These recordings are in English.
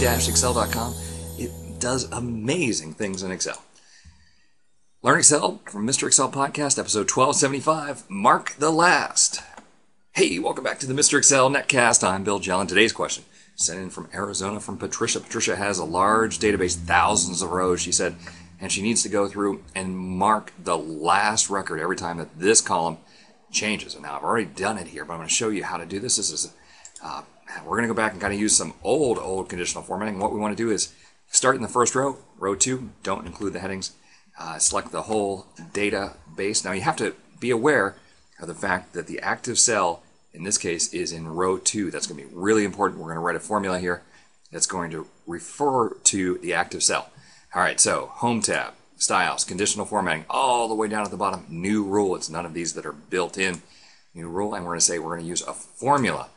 MrExcel.com. It does amazing things in Excel. Learn Excel from Mr. Excel Podcast, episode 1275, Mark the Last. Hey, welcome back to the Mr. Excel Netcast. I'm Bill Jelen. Today's question, sent in from Arizona from Patricia. Patricia has a large database, thousands of rows, she said, and she needs to go through and mark the last record every time that this column changes. And now I've already done it here, but I'm going to show you how to do this. We're going to go back and kind of use some old conditional formatting. What we want to do is start in the first row, row 2, don't include the headings, select the whole database. Now you have to be aware of the fact that the active cell in this case is in row 2. That's going to be really important. We're going to write a formula here that's going to refer to the active cell. All right, so Home tab, Styles, Conditional Formatting, all the way down at the bottom, New Rule. It's none of these that are built in. New Rule, and we're going to say we're going to use a formula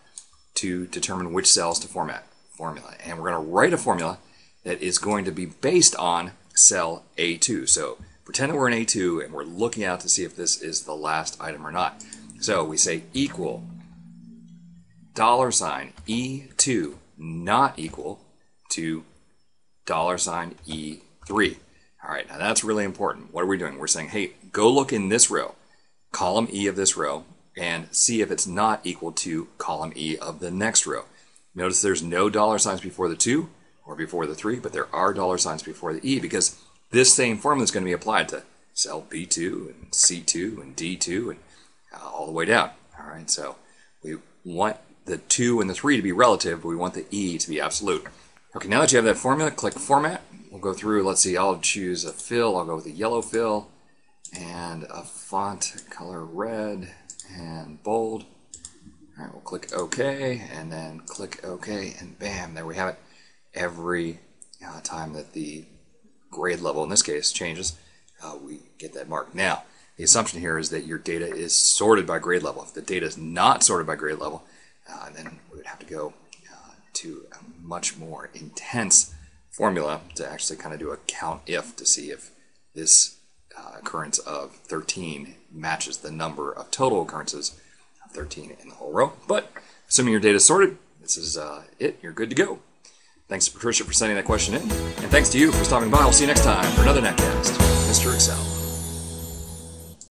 to determine which cells to format. Formula. And we're going to write a formula that is going to be based on cell A2. So pretend that we're in A2 and we're looking out to see if this is the last item or not. So we say equal $E2 not equal to $E3. All right, now that's really important. What are we doing? We're saying, hey, go look in this row, column E of this row, and see if it's not equal to column E of the next row. Notice there's no dollar signs before the 2 or before the 3, but there are dollar signs before the E because this same formula is going to be applied to cell B2 and C2 and D2 and all the way down. All right, so we want the 2 and the 3 to be relative, but we want the E to be absolute. Okay, now that you have that formula, click Format. We'll go through, let's see, I'll choose a fill. I'll go with a yellow fill and a font color red and bold. All right, we'll click OK and then click OK and bam, there we have it. Every time that the grade level, in this case, changes, we get that mark. Now, the assumption here is that your data is sorted by grade level. If the data is not sorted by grade level, then we would have to go to a much more intense formula to actually kind of do a count if to see if this occurrence of 13 matches the number of total occurrences of 13 in the whole row. But assuming your data is sorted, this is it. You're good to go. Thanks to Patricia for sending that question in, and thanks to you for stopping by. We'll see you next time for another Netcast, Mr. Excel.